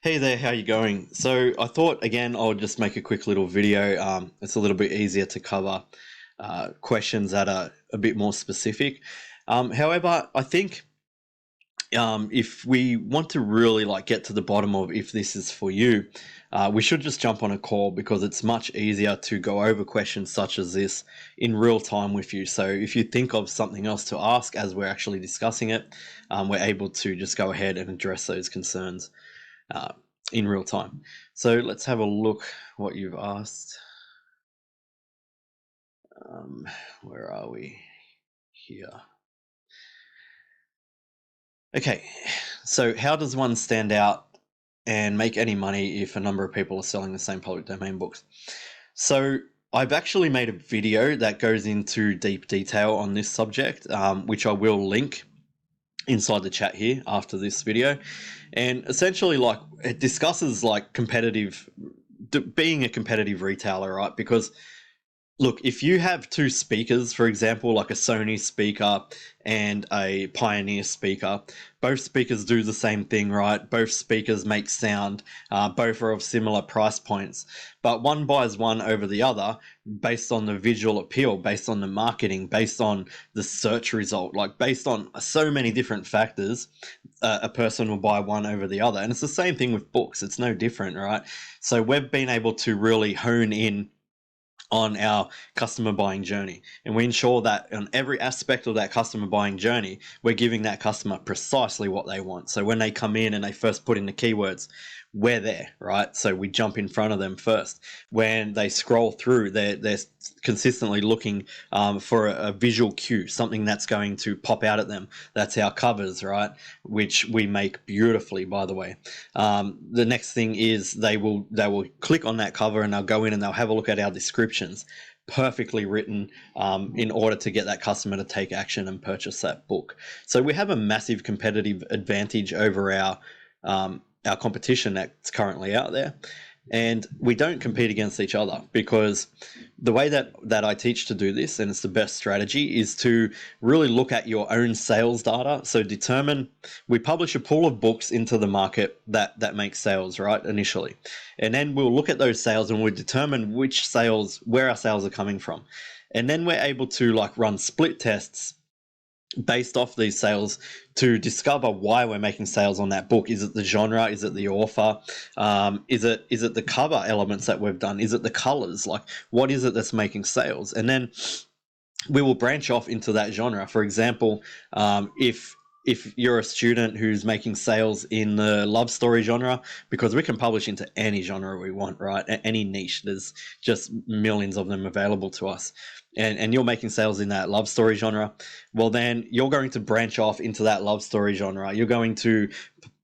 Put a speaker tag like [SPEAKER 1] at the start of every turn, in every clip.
[SPEAKER 1] Hey there, how you going? So I thought again I'll just make a quick little video. It's a little bit easier to cover questions that are a bit more specific. However, I think if we want to really get to the bottom of if this is for you, we should just jump on a call because it's much easier to go over questions such as this in real time with you. So if you think of something else to ask as we're actually discussing it, we're able to just go ahead and address those concerns uh, in real time. So let's have a look what you've asked. Where are we? Here. Okay, so how does one stand out and make any money if a number of people are selling the same public domain books? So I've actually made a video that goes into deep detail on this subject, which I will link inside the chat here after this video. And essentially, it discusses competitive, being a competitive retailer, right? Because look, if you have two speakers, for example, like a Sony speaker and a Pioneer speaker, both speakers do the same thing, right? Both speakers make sound, both are of similar price points, but one buys one over the other based on the visual appeal, based on the marketing, based on the search result, based on so many different factors. A person will buy one over the other. And it's the same thing with books. It's no different, right? So we've been able to really hone in on our customer buying journey, and we ensure that on every aspect of that customer buying journey, we're giving that customer precisely what they want. So when they come in and they first put in the keywords, we're there, right? So we jump in front of them first. When they scroll through, they're consistently looking for a visual cue, something that's going to pop out at them. That's our covers, right? Which we make beautifully, by the way. The next thing is they will click on that cover and they'll go in and they'll have a look at our descriptions, perfectly written, in order to get that customer to take action and purchase that book. So we have a massive competitive advantage over our competition that's currently out there, and we don't compete against each other, because the way that I teach to do this, and it's the best strategy, is to really look at your own sales data. So we publish a pool of books into the market that make sales, right, initially, and then we'll look at those sales and we'll determine where our sales are coming from, and then we're able to run split tests based off these sales to discover why we're making sales on that book. Is it the genre? Is it the author? Is it the cover elements that we've done? Is it the colors? What is it that's making sales? And then we will branch off into that genre. For example, if you're a student who's making sales in the love story genre, because we can publish into any genre we want, right? Any niche. There's just millions of them available to us. And you're making sales in that love story genre, well, then you're going to branch off into that love story genre. You're going to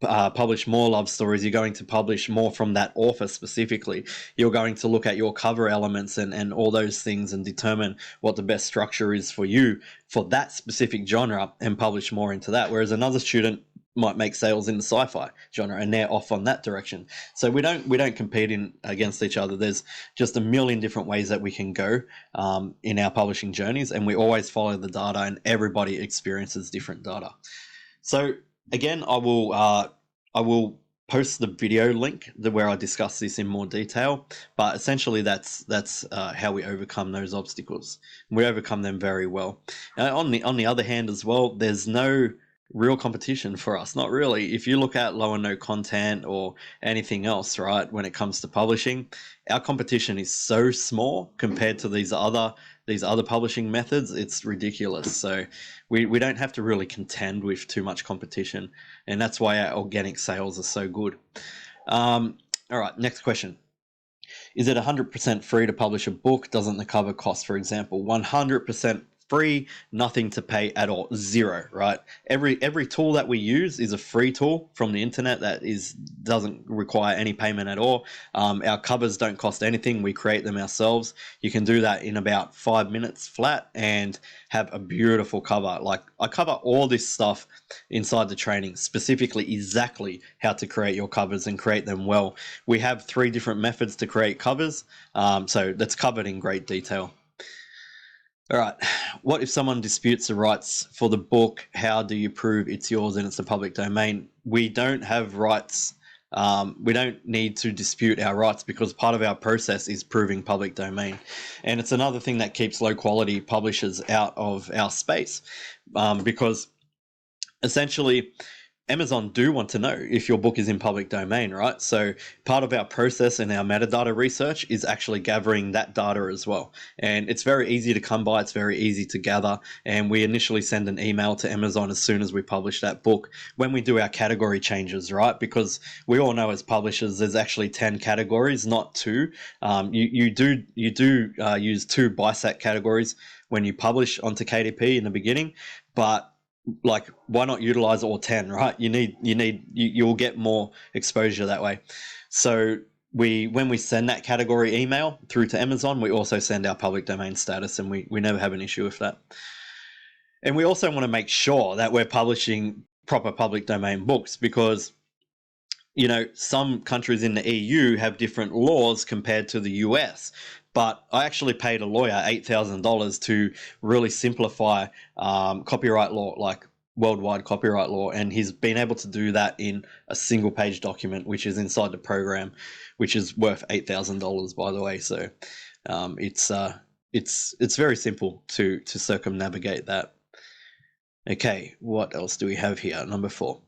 [SPEAKER 1] publish more love stories. You're going to publish more from that author specifically. You're going to look at your cover elements and all those things and determine what the best structure is for you for that specific genre and publish more into that. Whereas another student might make sales in the sci-fi genre and they're off on that direction. So we don't compete against each other. There's just a million different ways that we can go in our publishing journeys, and we always follow the data, and everybody experiences different data. So again, I will post the video link where I discuss this in more detail, but essentially that's how we overcome those obstacles. We overcome them very well. On the other hand as well, there's no real competition for us. Not really. If you look at Low and No Content or anything else, right, when it comes to publishing, our competition is so small compared to these other publishing methods. It's ridiculous. So we don't have to really contend with too much competition, and that's why our organic sales are so good. All right, next question. Is it 100% free to publish a book? Doesn't the cover cost, for example? 100% free, nothing to pay at all, zero, right? Every tool that we use is a free tool from the internet that doesn't require any payment at all. Our covers don't cost anything. We create them ourselves. You can do that in about 5 minutes flat and have a beautiful cover. I cover all this stuff inside the training, specifically exactly how to create your covers and create them well. We have 3 different methods to create covers, so that's covered in great detail. All right. What if someone disputes the rights for the book? How do you prove it's yours and it's the public domain? We don't have rights We don't need to dispute our rights because part of our process is proving public domain. And it's another thing that keeps low quality publishers out of our space, because essentially Amazon do want to know if your book is in public domain, right? So part of our process and our metadata research is actually gathering that data as well. And it's very easy to come by, it's very easy to gather. And we initially send an email to Amazon as soon as we publish that book when we do our category changes, right? Because we all know as publishers, there's actually 10 categories, not two. You do use two BISAC categories when you publish onto KDP in the beginning, but like, why not utilize all 10, right? You'll get more exposure that way. So when we send that category email through to Amazon, we also send our public domain status, and we never have an issue with that. And we also want to make sure that we're publishing proper public domain books, because some countries in the EU have different laws compared to the US. But I actually paid a lawyer $8,000 to really simplify copyright law, like worldwide copyright law, and he's been able to do that in a single page document, which is inside the program, which is worth $8,000, by the way. So it's very simple to circumnavigate that. Okay, what else do we have here? Number 4.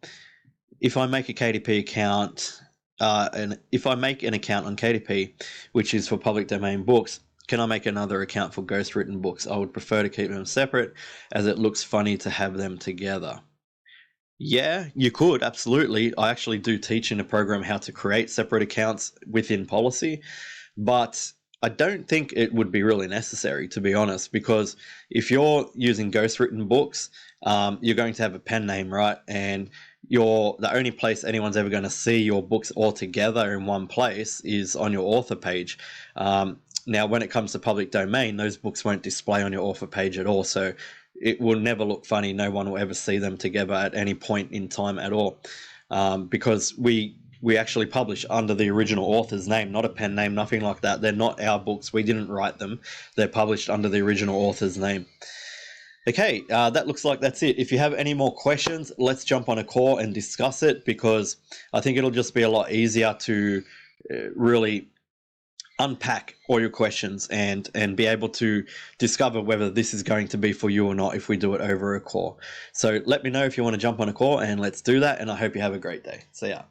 [SPEAKER 1] If I make a KDP account, and if I make an account on KDP, which is for public domain books, can I make another account for ghostwritten books? I would prefer to keep them separate, as it looks funny to have them together. Yeah, you could, absolutely. I actually do teach in a program how to create separate accounts within policy, but I don't think it would be really necessary, to be honest, because if you're using ghostwritten books, you're going to have a pen name, right? And the only place anyone's ever going to see your books all together in one place is on your author page. Now, when it comes to public domain, those books won't display on your author page at all, so it will never look funny. No one will ever see them together at any point in time at all, because we actually publish under the original author's name, not a pen name, nothing like that. They're not our books. We didn't write them. They're published under the original author's name. Okay, that looks like that's it. If you have any more questions, let's jump on a call and discuss it, because I think it'll just be a lot easier to really unpack all your questions and be able to discover whether this is going to be for you or not if we do it over a call. So let me know if you want to jump on a call, and let's do that. And I hope you have a great day. See ya.